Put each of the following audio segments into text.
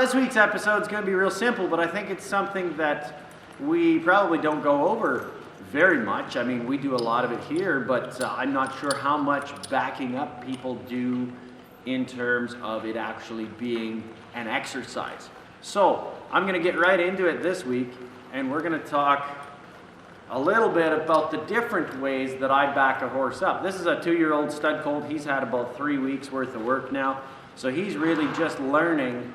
This week's episode is going to be real simple, but I think it's something that we probably don't go over very much. I mean, we do a lot of it here, but I'm not sure how much backing up people do in terms of it actually being an exercise. So I'm going to get right into it this week, and we're going to talk a little bit about the different ways that I back a horse up. This is a 2-year-old stud colt. He's had about 3 weeks worth of work now, so he's really just learning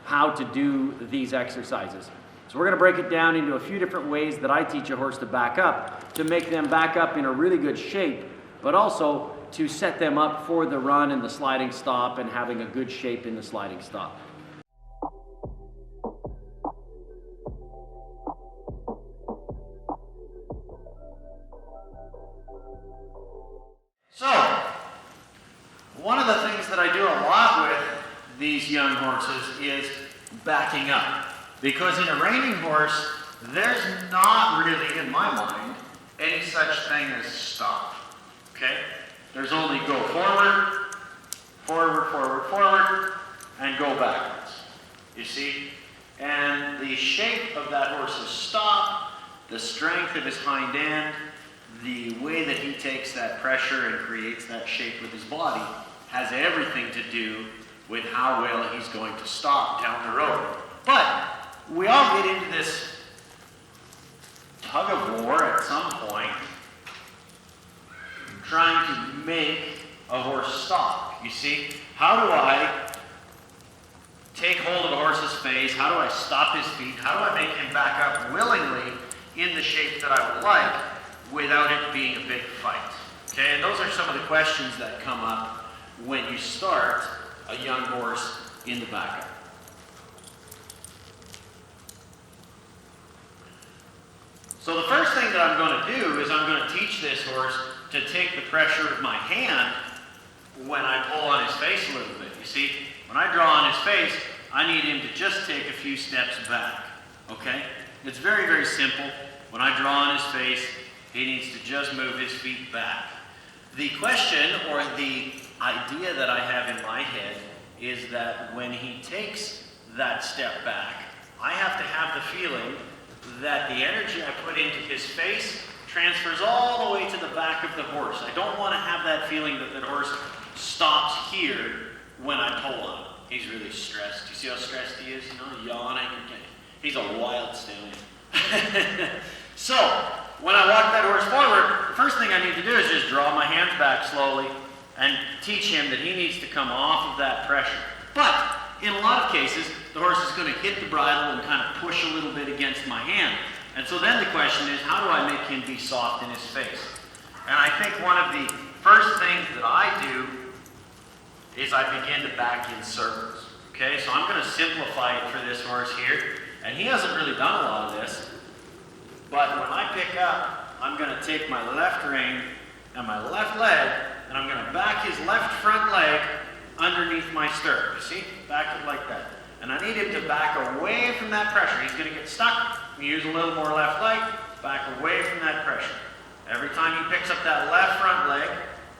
how to do these exercises. So we're going to break it down into a few different ways that I teach a horse to back up, to make them back up in a really good shape, but also to set them up for the run and the sliding stop and having a good shape in the sliding stop. So, one of the things that I do a lot with these young horses is backing up. Because in a reining horse, there's not really, in my mind, any such thing as stop. Okay? There's only go forward, forward, forward, forward, and go backwards. You see? And the shape of that horse's stop, the strength of his hind end, the way that he takes that pressure and creates that shape with his body has everything to do with how well he's going to stop down the road. But we all get into this tug of war at some point, trying to make a horse stop. You see, how do I take hold of a horse's face? How do I stop his feet? How do I make him back up willingly in the shape that I would like without it being a big fight? Okay, and those are some of the questions that come up when you start a young horse in the backup. So the first thing that I'm going to do is I'm going to teach this horse to take the pressure of my hand when I pull on his face a little bit. You see, when I draw on his face, I need him to just take a few steps back. Okay? It's very, very simple. When I draw on his face, he needs to just move his feet back. The question or the idea that I have in my head is that when he takes that step back, I have to have the feeling that the energy I put into his face transfers all the way to the back of the horse. I don't want to have that feeling that the horse stops here when I pull on him. He's really stressed. You see how stressed he is? You know, yawning. He's a wild stallion. So, when I walk that horse forward, the first thing I need to do is just draw my hands back slowly and teach him that he needs to come off of that pressure. But in a lot of cases, the horse is going to hit the bridle and kind of push a little bit against my hand. And so then the question is, how do I make him be soft in his face? And I think one of the first things that I do is I begin to back in circles. Okay, so I'm going to simplify it for this horse here. And he hasn't really done a lot of this. But when I pick up, I'm going to take my left rein and my left leg, and I'm going to back his left front leg underneath my stirrup. You see? Back it like that. And I need him to back away from that pressure. He's going to get stuck. We use a little more left leg, back away from that pressure. Every time he picks up that left front leg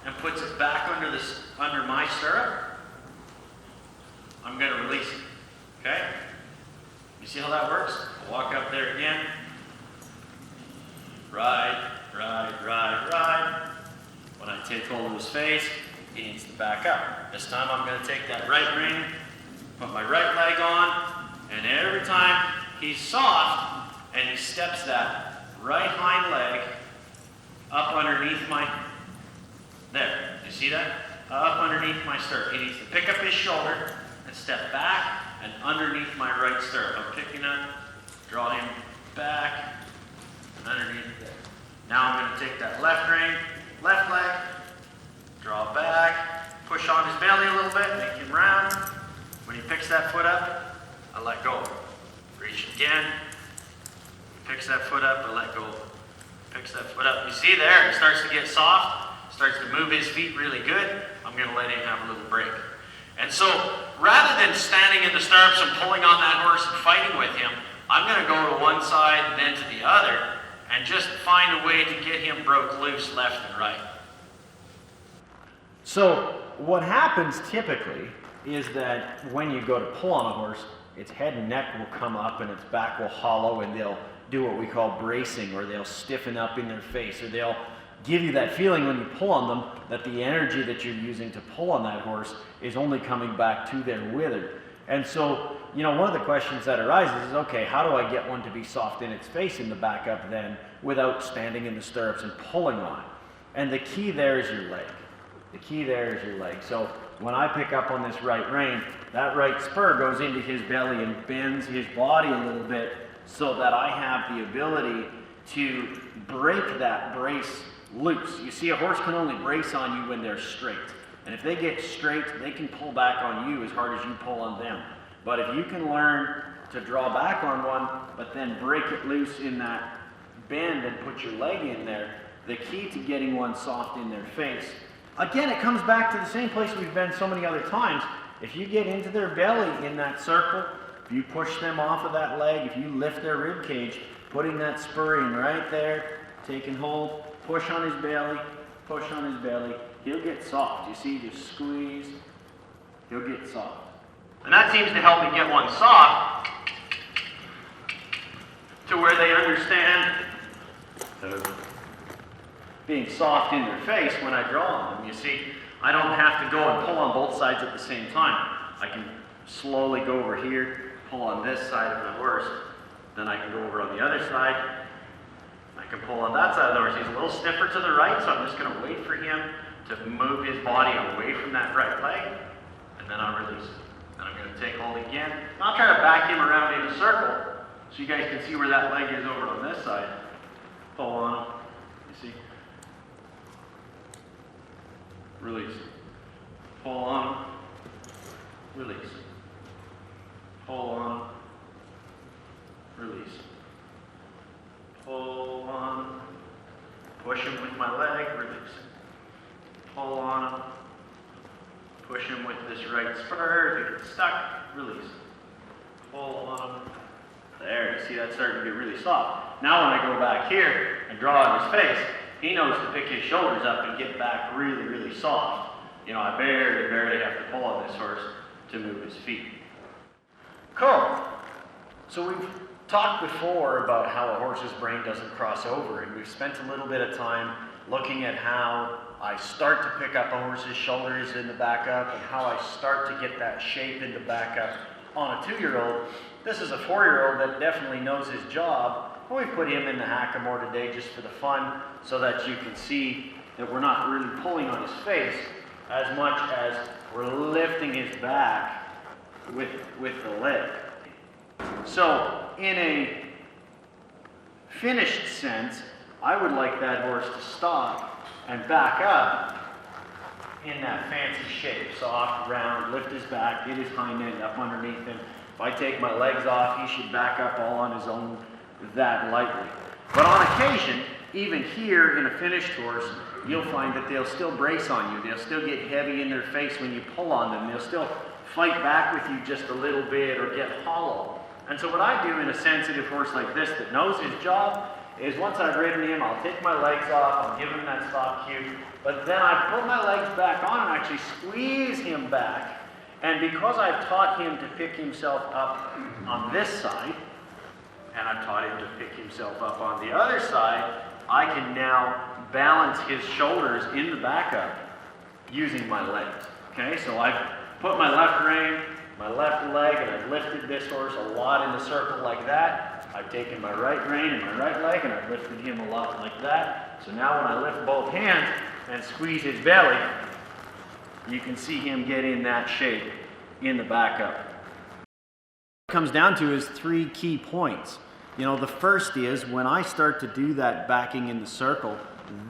and puts it back under my stirrup, I'm going to release it. Okay? You see how that works? I'll walk up there again. Ride, ride, ride, ride. When I take hold of his face, he needs to back up. This time I'm going to take that right rein, put my right leg on, and every time he's soft and he steps that right hind leg up underneath there. You see that? Up underneath my stirrup. He needs to pick up his shoulder and step back and underneath my right stirrup. I'm picking up, draw him back, and underneath there. Now I'm going to take that left rein, left leg, draw back, push on his belly a little bit, make him round. When he picks that foot up, I let go. Reach again. Picks that foot up, I let go. Picks that foot up. You see there, he starts to get soft, starts to move his feet really good. I'm going to let him have a little break. And so, rather than standing in the stirrups and pulling on that horse and fighting with him, I'm going to go to one side and then to the other and just find a way to get him broke loose left and right. So what happens typically is that when you go to pull on a horse, its head and neck will come up and its back will hollow, and they'll do what we call bracing, or they'll stiffen up in their face, or they'll give you that feeling when you pull on them that the energy that you're using to pull on that horse is only coming back to their wither. And so, you know, one of the questions that arises is, okay, how do I get one to be soft in its face in the backup then without standing in the stirrups and pulling on it? And the key there is your leg. The key there is your leg. So when I pick up on this right rein, that right spur goes into his belly and bends his body a little bit so that I have the ability to break that brace loose. You see, a horse can only brace on you when they're straight. And if they get straight, they can pull back on you as hard as you pull on them. But if you can learn to draw back on one, but then break it loose in that bend and put your leg in there, the key to getting one soft in their face, again, it comes back to the same place we've been so many other times. If you get into their belly in that circle, if you push them off of that leg, if you lift their rib cage, putting that spur in right there, taking hold, push on his belly, push on his belly, he'll get soft. You see, just squeeze, he'll get soft. And that seems to help me get one soft to where they understand being soft in their face when I draw on them. You see, I don't have to go and pull on both sides at the same time. I can slowly go over here, pull on this side of the horse, then I can go over on the other side. I can pull on that side of the horse. He's a little stiffer to the right, so I'm just going to wait for him to move his body away from that right leg, and then I'll release it. Then I'm going to take hold again. And I'll try to back him around in a circle so you guys can see where that leg is over on this side. Pull on him. You see? Release. Pull on him. Release. Pull on. Release. Pull on. Push him with my leg. Release. Pull on him. Push him with this right spur. If he gets stuck, release. Pull on him. There, you see that's starting to get really soft. Now when I go back here and draw on his face, he knows to pick his shoulders up and get back really, really soft. You know, I barely have to pull on this horse to move his feet. Cool. So we've talked before about how a horse's brain doesn't cross over, and we've spent a little bit of time looking at how I start to pick up a horse's shoulders in the backup and how I start to get that shape in the backup on a 2-year-old. This is a 4-year-old that definitely knows his job. And we've put him in the hackamore today just for the fun so that you can see that we're not really pulling on his face as much as we're lifting his back with the leg. So in a finished sense, I would like that horse to stop and back up in that fancy shape. Soft, round, lift his back, get his hind end up underneath him. If I take my legs off, he should back up all on his own that lightly. But on occasion, even here in a finished horse, you'll find that they'll still brace on you. They'll still get heavy in their face when you pull on them. They'll still fight back with you just a little bit or get hollow. And so what I do in a sensitive horse like this that knows his job is once I've ridden him, I'll take my legs off, I'll give him that stop cue, but then I put my legs back on and actually squeeze him back. And because I've taught him to pick himself up on this side, and I've taught him to pick himself up on the other side, I can now balance his shoulders in the backup using my legs. Okay, so I've put my left rein, my left leg, and I've lifted this horse a lot in the circle like that. I've taken my right rein and my right leg, and I've lifted him a lot like that. So now when I lift both hands and squeeze his belly, you can see him get in that shape in the backup. What it comes down to is 3 key points. You know, the first is when I start to do that backing in the circle,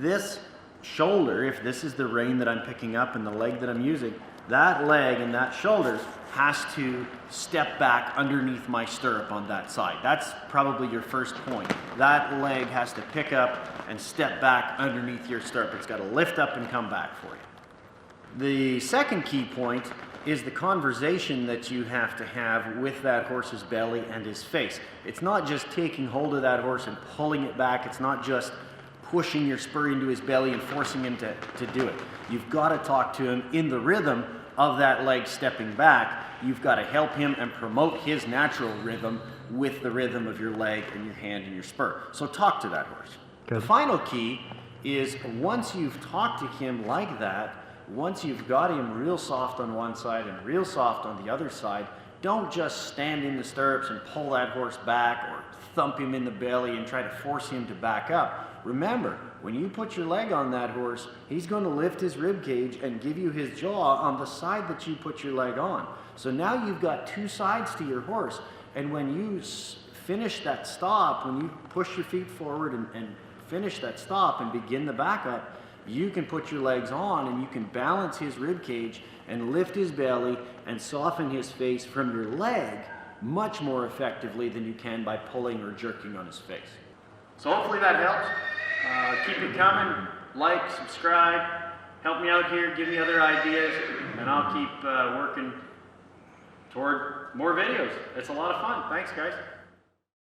this shoulder, if this is the rein that I'm picking up and the leg that I'm using, that leg and that shoulder has to step back underneath my stirrup on that side. That's probably your first point. That leg has to pick up and step back underneath your stirrup. It's got to lift up and come back for you. The second key point is the conversation that you have to have with that horse's belly and his face. It's not just taking hold of that horse and pulling it back. It's not just pushing your spur into his belly and forcing him to do it. You've got to talk to him in the rhythm of that leg stepping back, you've got to help him and promote his natural rhythm with the rhythm of your leg and your hand and your spur. So talk to that horse. Good. The final key is once you've talked to him like that, once you've got him real soft on one side and real soft on the other side, don't just stand in the stirrups and pull that horse back or thump him in the belly and try to force him to back up. Remember, when you put your leg on that horse, he's going to lift his rib cage and give you his jaw on the side that you put your leg on. So now you've got two sides to your horse, and when you finish that stop, when you push your feet forward and finish that stop and begin the backup, you can put your legs on and you can balance his rib cage and lift his belly and soften his face from your leg much more effectively than you can by pulling or jerking on his face. So hopefully that helps. Keep it coming. Like, subscribe, help me out here, give me other ideas, and I'll keep working toward more videos. It's a lot of fun. Thanks, guys.